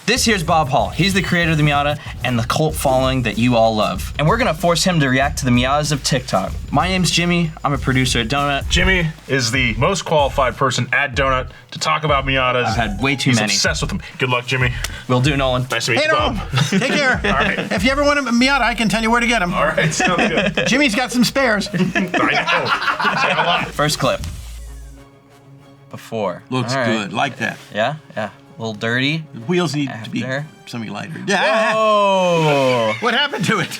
This here's Bob Hall. He's the creator of the Miata and the cult following that you all love. And we're gonna force him to react to the Miatas of TikTok. My name's Jimmy. I'm a producer at Donut. Jimmy is the most qualified person at Donut to talk about Miatas. I've had way too many. He's obsessed with them. Good luck, Jimmy. Will do, Nolan. Nice to meet you, Bob. Take care. All right. If you ever want a Miata, I can tell you where to get them. All right, sounds good. Jimmy's got some spares. I know. He's got a lot. First clip. Before. Looks All right. good. Like that. Yeah. A little dirty. The wheels need to be After. something lighter. Yeah. Oh. What happened to it?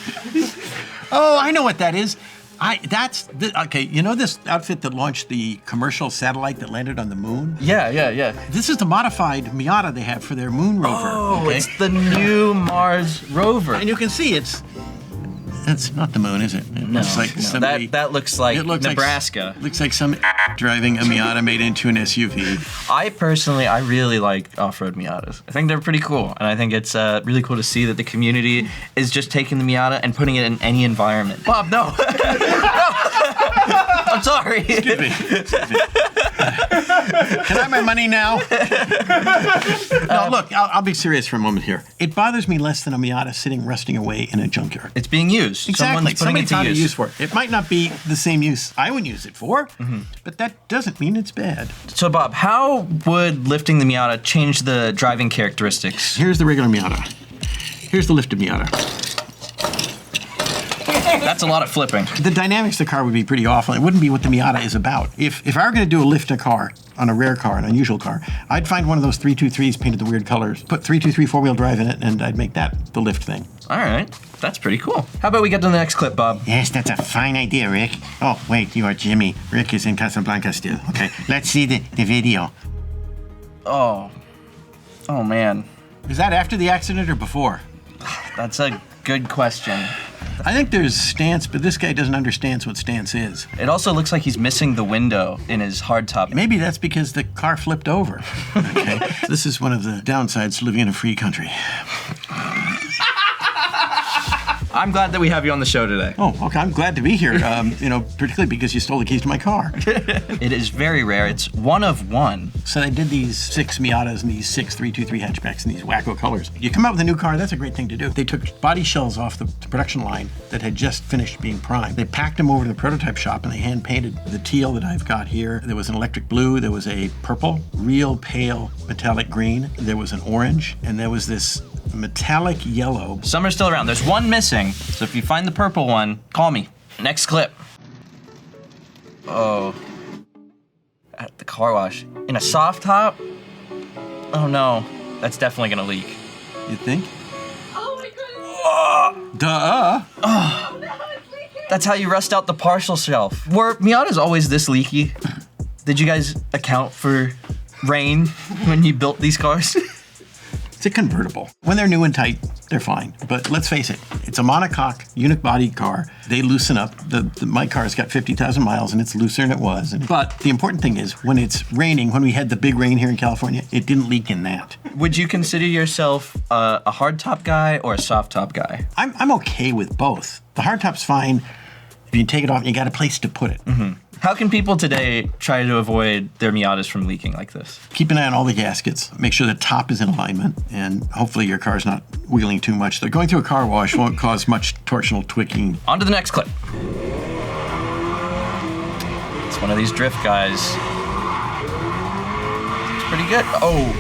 Oh, I know what that is. Okay, you know this outfit that launched the commercial satellite that landed on the moon? Yeah. This is the modified Miata they have for their moon rover. Oh, okay? it's the new Mars rover. And you can see it's not the moon, is it? It looks like somebody. That looks like It looks Nebraska. Looks like some driving a Miata made into an SUV. I really like off-road Miatas. I think they're pretty cool, and I think it's really cool to see that the community is just taking the Miata and putting it in any environment. Bob, no. I'm sorry. Excuse me. Can I have my money now? No, look, I'll be serious for a moment here. It bothers me less than a Miata sitting rusting away in a junkyard. It's being used. Exactly. Someone's putting it to found a use. use for it. It might not be the same use I would use it for, but that doesn't mean it's bad. So, Bob, how would lifting the Miata change the driving characteristics? Here's the regular Miata. Here's the lifted Miata. That's a lot of flipping. The dynamics of the car would be pretty awful. It wouldn't be what the Miata is about. If I were going to do a lift a car, on a rare car, an unusual car, I'd find one of those 323s painted the weird colors, put 323 four-wheel drive in it, and I'd make that the lift thing. All right. That's pretty cool. How about we get to the next clip, Bob? Yes, that's a fine idea, Rick. Oh, wait, you are Jimmy. Rick is in Casablanca still. Okay, let's see the video. Oh, man. Is that after the accident or before? That's a good question. I think there's stance, but this guy doesn't understand what stance is. It also looks like he's missing the window in his hardtop. Maybe that's because the car flipped over. Okay. This is one of the downsides to living in a free country. I'm glad that we have you on the show today. Oh, okay. I'm glad to be here. Particularly because you stole the keys to my car. It is very rare. It's one of one. So they did these 6 Miatas and these 6 323 hatchbacks in these wacko colors. You come out with a new car, that's a great thing to do. They took body shells off the production line that had just finished being primed. They packed them over to the prototype shop and they hand painted the teal that I've got here. There was an electric blue, there was a purple, real pale metallic green, there was an orange, and there was this metallic yellow. Some are still around. There's one missing, so if you find the purple one, call me. Next clip. Oh. At the car wash. In a soft top? Oh no. That's definitely gonna leak. You think? Oh my goodness. Duh. That's how you rust out the partial shelf. Were Miatas always this leaky? Did you guys account for rain when you built these cars? It's a convertible. When they're new and tight, they're fine. But let's face it, it's a monocoque, unit-bodied car. They loosen up. My car's got 50,000 miles, and it's looser than it was. But the important thing is, when it's raining, when we had the big rain here in California, it didn't leak in that. Would you consider yourself a hardtop guy or a soft top guy? I'm okay with both. The hardtop's fine. If you take it off, you got a place to put it. How can people today try to avoid their Miatas from leaking like this? Keep an eye on all the gaskets. Make sure the top is in alignment, and hopefully your car's not wheeling too much. Going through a car wash won't cause much torsional twicking. On to the next clip. It's one of these drift guys. It's pretty good. Oh,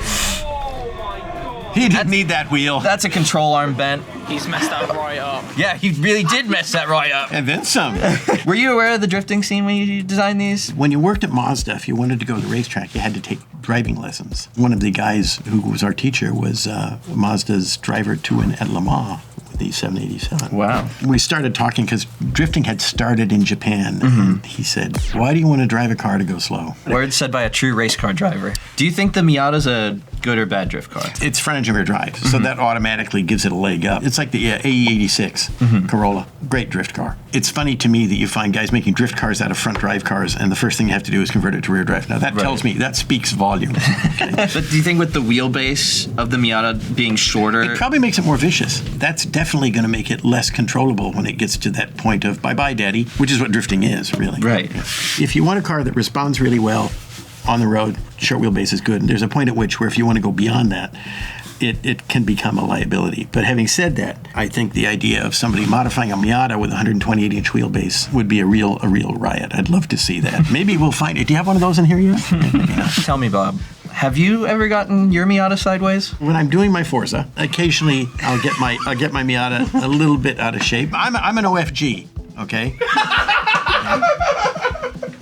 He didn't need that wheel. that's a control arm bent. He's messed that right up. Yeah, he really did mess that right up. And then some. Were you aware of the drifting scene when you designed these? When you worked at Mazda, if you wanted to go to the racetrack, you had to take driving lessons. One of the guys who was our teacher was Mazda's driver to and at Le Mans with the 787. Wow. We started talking because drifting had started in Japan. And he said, why do you want to drive a car to go slow? Words said by a true race car driver. Do you think the Miata's a good or bad drift car? It's front engine rear drive, so that automatically gives it a leg up. It's like the AE86 Corolla. Great drift car. It's funny to me that you find guys making drift cars out of front drive cars, and the first thing you have to do is convert it to rear drive. Now that tells me, that speaks volumes. Okay? But do you think with the wheelbase of the Miata being shorter? It probably makes it more vicious. That's definitely going to make it less controllable when it gets to that point of bye-bye, daddy, which is what drifting is, really. Right. If you want a car that responds really well on the road, short wheelbase is good. And there's a point at which where if you want to go beyond that, it can become a liability. But having said that, I think the idea of somebody modifying a Miata with a 128-inch wheelbase would be a real riot. I'd love to see that. Maybe we'll find it. Do you have one of those in here yet? Maybe not. Tell me, Bob, have you ever gotten your Miata sideways? When I'm doing my Forza, occasionally I'll get my Miata a little bit out of shape. I'm an OFG, okay?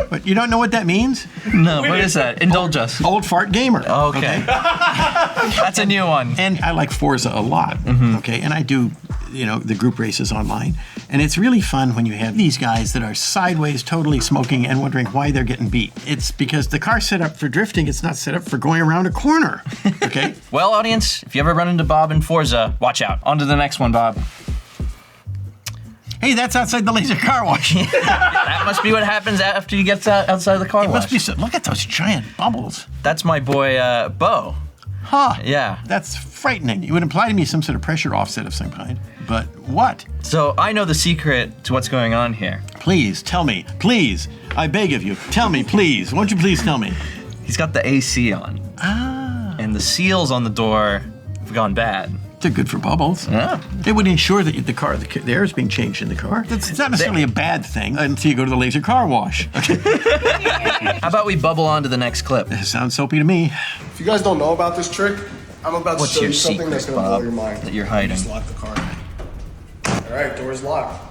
But you don't know what that means? No, what is that? Indulge us. Old fart gamer. Okay. That's a new one. And I like Forza a lot, okay? And I do, the group races online. And it's really fun when you have these guys that are sideways, totally smoking and wondering why they're getting beat. It's because the car's set up for drifting. It's not set up for going around a corner, okay? Well, audience, if you ever run into Bob in Forza, watch out. On to the next one, Bob. Hey, that's outside the laser car wash. That must be what happens after you get outside the car It wash. must be so. Look at those giant bubbles. That's my boy, Bo. Huh. Yeah. That's frightening. It would imply to me some sort of pressure offset of some kind. But what? So I know the secret to what's going on here. Please, tell me. Please. I beg of you. Tell me, please. Won't you please tell me? He's got the AC on. Ah. And the seals on the door have gone bad. They're good for bubbles. Yeah. It would ensure that the air is being changed in the car. It's not necessarily a bad thing until you go to the laser car wash. Okay. How about we bubble on to the next clip? It sounds soapy to me. If you guys don't know about this trick, I'm about What's to show your you something secret, that's going to Bob, blow your mind. that you're hiding? Just lock the car. All right, door's locked.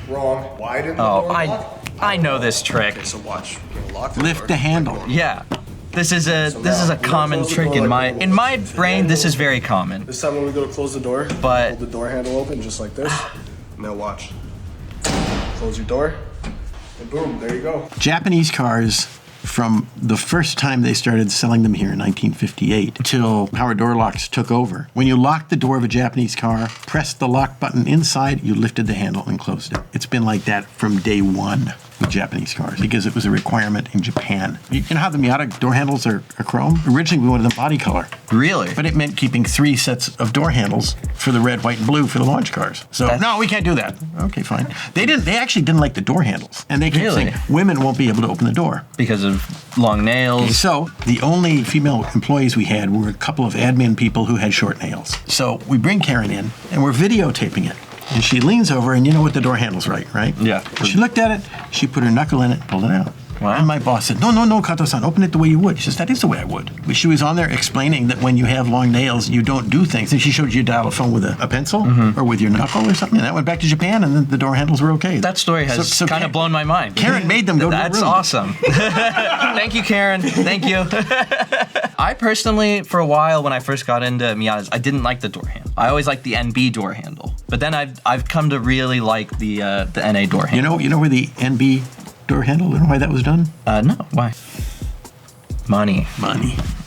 Wrong. Why didn't the Oh, door lock? I know this trick. Okay, so watch. You're gonna lock the Lift door. the handle. Yeah. This is a now, common close the trick door in like my normal. brain. This is very common. This time when we go to close the door, But- hold the door handle open just like this. Now watch. Close your door, and boom, there you go. Japanese cars, from the first time they started selling them here in 1958 till power door locks took over. When you locked the door of a Japanese car, pressed the lock button inside, you lifted the handle and closed it. It's been like that from day one with Japanese cars because it was a requirement in Japan. You know how the Miata door handles are chrome? Originally, we wanted them body color. Really? But it meant keeping 3 sets of door handles for the red, white, and blue for the launch cars. So no, we can't do that. Okay, fine. They actually didn't like the door handles, and they kept Really? saying women won't be able to open the door. Because of long nails. So the only female employees we had were a couple of admin people who had short nails. So we bring Karen in, and we're videotaping it. And she leans over, and you know what the door handle's right? Yeah. She looked at it, she put her knuckle in it, pulled it out. Wow. And my boss said, no, Kato-san, open it the way you would. She says, that is the way I would. She was on there explaining that when you have long nails, you don't do things. And she showed you dial a phone with a pencil or with your knuckle or something. And that went back to Japan, and then the door handles were okay. That story has kind of blown my mind. Karen made them go to the That's room. awesome. Thank you, Karen. Thank you. I personally, for a while when I first got into Miatas, I didn't like the door handle. I always liked the NB door handle. But then I've come to really like the NA door handle. You know where the NB door handle, you know why that was done? No, why? Money.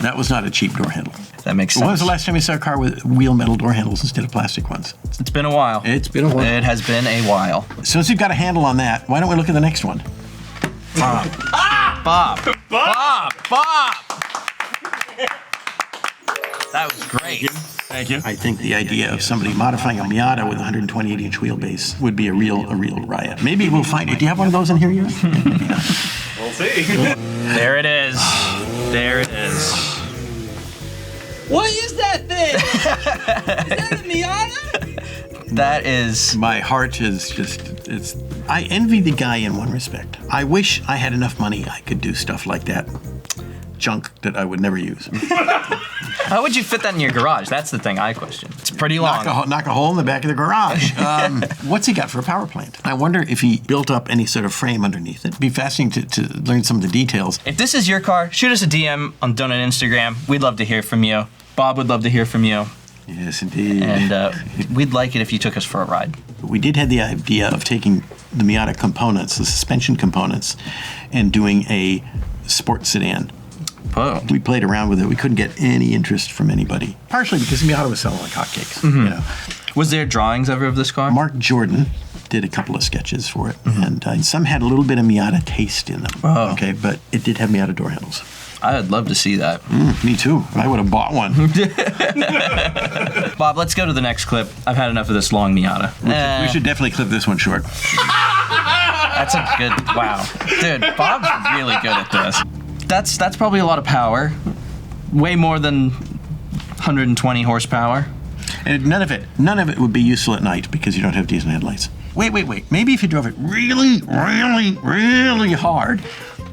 That was not a cheap door handle. That makes sense. When was the last time you saw a car with wheel metal door handles instead of plastic ones? It's been a while. It's been a while. It has been a while. As soon as you've got a handle on that, why don't we look at the next one? Bob. Bob. That was great. Thank you. I think the idea of somebody modifying a Miata with a 128-inch wheelbase would be a real riot. Maybe we'll find it. Do you have one of those in here yet? Maybe not. We'll see. There it is. There it is. What is that thing? Is that a Miata? That is. My heart is I envy the guy in one respect. I wish I had enough money I could do stuff like that. Junk that I would never use. How would you fit that in your garage? That's the thing I question. It's pretty long. Knock a hole in the back of the garage. What's he got for a power plant? I wonder if he built up any sort of frame underneath it. It'd be fascinating to learn some of the details. If this is your car, shoot us a DM on Donut Instagram. We'd love to hear from you. Bob would love to hear from you. Yes, indeed. And we'd like it if you took us for a ride. We did have the idea of taking the Miata components, the suspension components, and doing a sport sedan. Whoa. We played around with it. We couldn't get any interest from anybody. Partially because Miata was selling like hotcakes. You know. Was there drawings ever of this car? Mark Jordan did a couple of sketches for it, and some had a little bit of Miata taste in them. Oh. Okay, but it did have Miata door handles. I would love to see that. Me too. I would have bought one. Bob, let's go to the next clip. I've had enough of this long Miata. We should definitely clip this one short. That's a good, wow. Dude, Bob's really good at this. That's probably a lot of power. Way more than 120 horsepower. And none of it would be useful at night because you don't have decent headlights. Wait. Maybe if you drove it really, really, really hard,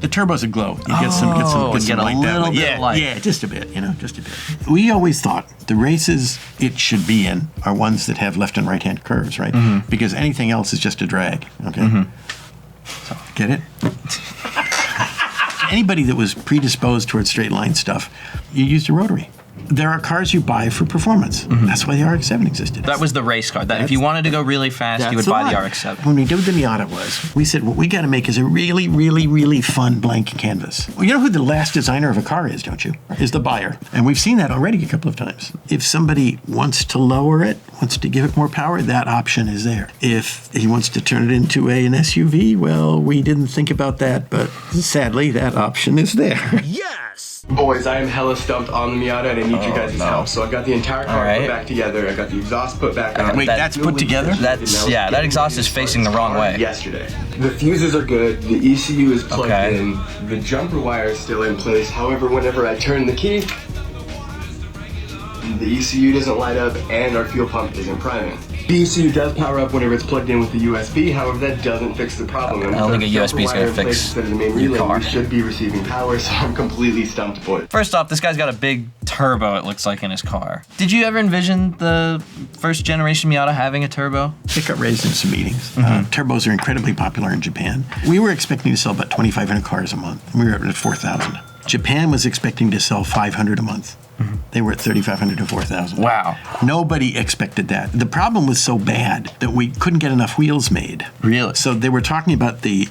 the turbos would glow. You get some get some a light that little way. bit of light. Yeah, just a bit, just a bit. We always thought the races it should be in are ones that have left and right hand curves, right? Mm-hmm. Because anything else is just a drag. Okay. So, get it? Anybody that was predisposed towards straight line stuff, you used a rotary. There are cars you buy for performance. That's why the RX-7 existed. That was the race car. That if you wanted to go really fast, you would buy the RX-7. When we did what the Miata was, we said what we got to make is a really, really, really fun blank canvas. Well, you know who the last designer of a car is, don't you? Is the buyer. And we've seen that already a couple of times. If somebody wants to lower it, wants to give it more power, that option is there. If he wants to turn it into an SUV, well, we didn't think about that, but sadly, that option is there. Boys, I am hella stumped on the Miata and I need you guys' help. So I got the entire car put back together. I got the exhaust put back on. Wait, that's put together? That exhaust is facing the wrong way. Yesterday. The fuses are good. The ECU is plugged in. The jumper wire is still in place. However, whenever I turn the key, the ECU doesn't light up and our fuel pump isn't priming. The ECU does power up whenever it's plugged in with the USB, however that doesn't fix the problem. I don't think a USB is going to fix the main your relay, car. we should be receiving power, so I'm completely stumped, boys. First off, this guy's got a big turbo, it looks like, in his car. Did you ever envision the first generation Miata having a turbo? It got raised in some meetings. Turbos are incredibly popular in Japan. We were expecting to sell about 2,500 cars a month. We were at 4,000. Japan was expecting to sell 500 a month. They were at 3,500 to 4,000. Wow. Nobody expected that. The problem was so bad that we couldn't get enough wheels made. Really? So they were talking about the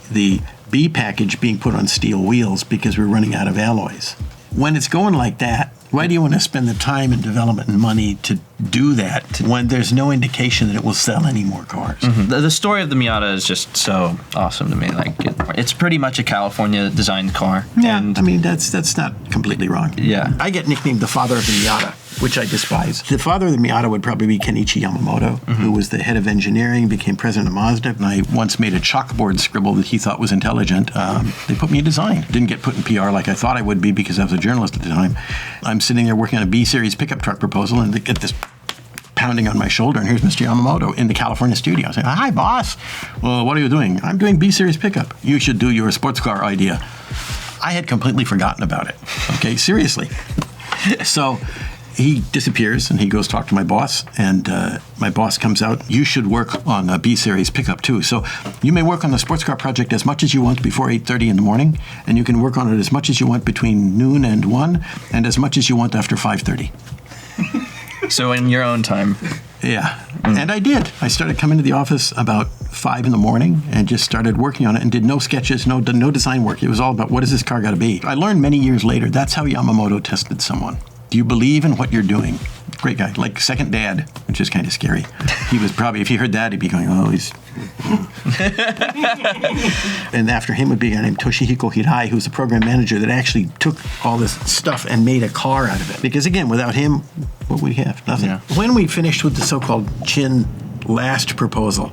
B package being put on steel wheels because we're running out of alloys. When it's going like that, why do you want to spend the time and development and money to do that when there's no indication that it will sell any more cars? The story of the Miata is just so awesome to me. Like, it's pretty much a California designed car. Yeah, And I mean, that's not completely wrong. Yeah. I get nicknamed the father of the Miata, which I despise. The father of the Miata would probably be Kenichi Yamamoto, who was the head of engineering, became president of Mazda. And I once made a chalkboard scribble that he thought was intelligent. They put me in design. Didn't get put in PR like I thought I would be because I was a journalist at the time. I'm sitting there working on a B-series pickup truck proposal, and they get this pounding on my shoulder, and here's Mr. Yamamoto in the California studio. I say, "Hi, boss. Well, what are you doing?" "I'm doing B-series pickup." "You should do your sports car idea." I had completely forgotten about it. Okay, seriously. So he disappears, and he goes talk to my boss, and my boss comes out. "You should work on a B-series pickup too. So you may work on the sports car project as much as you want before 8:30 in the morning, and you can work on it as much as you want between noon and 1, and as much as you want after 5:30. so in your own time. Yeah, and I did. I started coming to the office about 5 in the morning and just started working on it and did no sketches, no design work. It was all about what does this car got to be. I learned many years later that's how Yamamoto tested someone. Do you believe in what you're doing? Great guy, like second dad, which is kind of scary. He was probably, if he heard that, he'd be going, "Oh, he's..." And after him would be a guy named Toshihiko Hirai, who was the program manager that actually took all this stuff and made a car out of it. Because again, without him, what would we have? Nothing. Yeah. When we finished with the so-called Chin last proposal,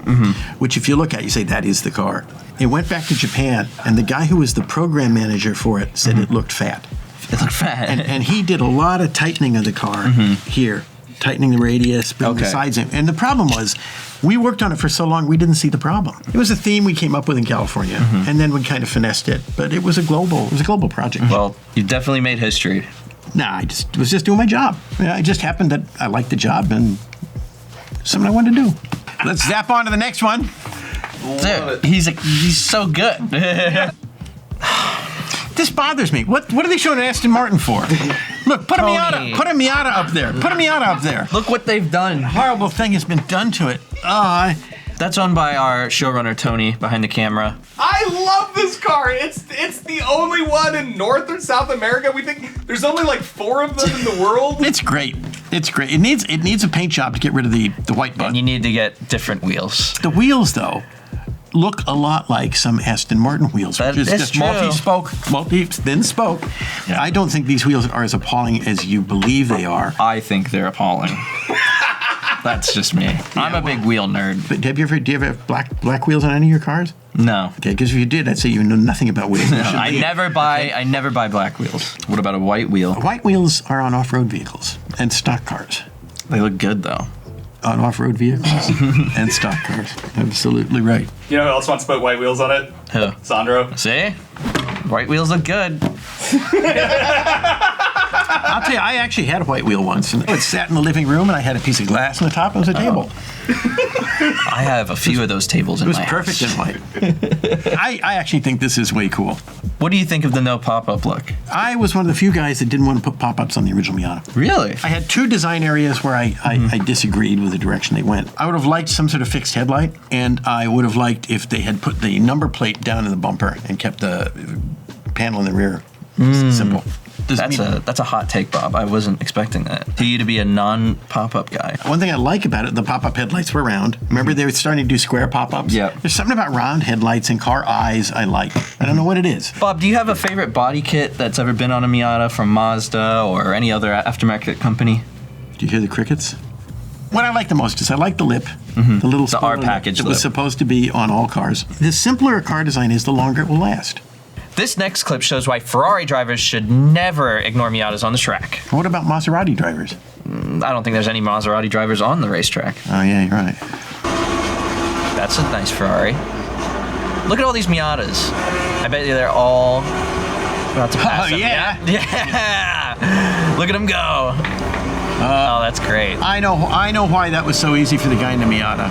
which if you look at, you say, that is the car. It went back to Japan, and the guy who was the program manager for it said it looked fat. It looked fat. And he did a lot of tightening of the car here, tightening the radius, bringing the sides in. And the problem was, we worked on it for so long, we didn't see the problem. It was a theme we came up with in California, and then we kind of finessed it. But it was a global project. Well, you definitely made history. Nah, I was just doing my job. It just happened that I liked the job and something I wanted to do. Let's zap on to the next one. Dude, he's so good. This bothers me. What are they showing Aston Martin for? Look, put a Tony. Miata up there. Put a Miata up there. Look what they've done. Horrible thing has been done to it. That's owned by our showrunner, Tony, behind the camera. I love this car. It's the only one in North or South America. We think there's only like 4 of them in the world. It's great. It's great. It needs a paint job to get rid of the white butt. And you need to get different wheels. The wheels, though, look a lot like some Aston Martin wheels, which is That's just true. multi-thin spoke. Yeah. I don't think these wheels are as appalling as you believe they are. I think they're appalling. That's just me. I'm a big wheel nerd. But do you ever have black wheels on any of your cars? No. Okay, because if you did, I'd say you know nothing about wheels. I never buy black wheels. What about a white wheel? White wheels are on off-road vehicles and stock cars. They look good though. On off-road vehicles and stock cars. Absolutely right. You know who else wants to put white wheels on it? Who? Sandro. See? White wheels look good. I'll tell you, I actually had a white wheel once, and it sat in the living room, and I had a piece of glass on the top. It was a table. I have a few of those tables in It was my perfect house. in white. I actually think this is way cool. What do you think of the no pop-up look? I was one of the few guys that didn't want to put pop-ups on the original Miata. Really? I had two design areas where I disagreed with the direction they went. I would have liked some sort of fixed headlight, and I would have liked if they had put the number plate down in the bumper and kept the panel in the rear simple. That's a hot take, Bob. I wasn't expecting that. For you to be a non-pop-up guy. One thing I like about it, the pop-up headlights were round. Remember they were starting to do square pop-ups? Yeah. There's something about round headlights and car eyes I like. I don't know what it is. Bob, do you have a favorite body kit that's ever been on a Miata from Mazda or any other aftermarket company? Do you hear the crickets? What I like the most is I like the lip, the little The R spoiler package that lip. was supposed to be on all cars. The simpler a car design is, the longer it will last. This next clip shows why Ferrari drivers should never ignore Miatas on the track. What about Maserati drivers? I don't think there's any Maserati drivers on the racetrack. Oh yeah, you're right. That's a nice Ferrari. Look at all these Miatas. I bet you they're all about to pass them. yeah. Yeah! Look at them go. Oh, that's great. I know why that was so easy for the guy in the Miata.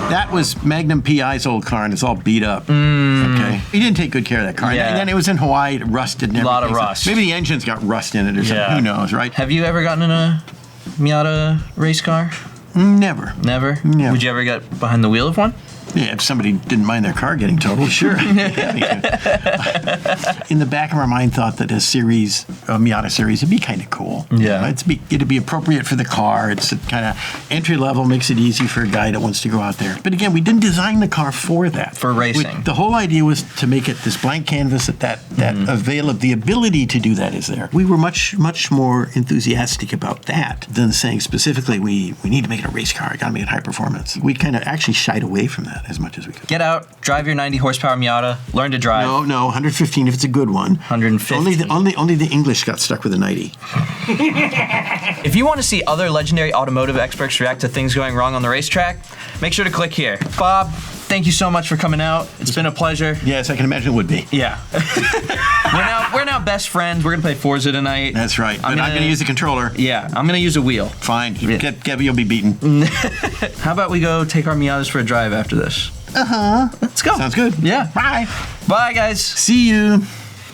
That was Magnum PI's old car, and it's all beat up. Okay, he didn't take good care of that car. Yeah. And then it was in Hawaii, it rusted and everything. A lot of So rust. maybe the engine's got rust in it or something. Yeah. Who knows, right? Have you ever gotten in a Miata race car? Never. Never? No. Would you ever get behind the wheel of one? Yeah, if somebody didn't mind their car getting totaled, sure. In the back of our mind, thought that a Miata series, would be kind of cool. Yeah. It'd be appropriate for the car. It's kind of entry level, makes it easy for a guy that wants to go out there. But again, we didn't design the car for that. For racing. The whole idea was to make it this blank canvas that the ability to do that is there. We were much more enthusiastic about that than saying specifically we need to make it a race car. I got to make it high performance. We kind of actually shied away from that as much as we could. Get out, drive your 90 horsepower Miata, learn to drive. No, 115 if it's a good one. 115. Only the English got stuck with a 90. If you want to see other legendary automotive experts react to things going wrong on the racetrack, make sure to click here. Bob, thank you so much for coming out. It's been a pleasure. Yes, I can imagine it would be. Yeah. we're now best friends. We're gonna play Forza tonight. That's right. I'm going to use the controller. Yeah, I'm gonna use a wheel. Fine. Yeah. You'll be beaten. How about we go take our Miatas for a drive after this? Uh-huh. Let's go. Sounds good. Yeah. Bye. Bye, guys. See you.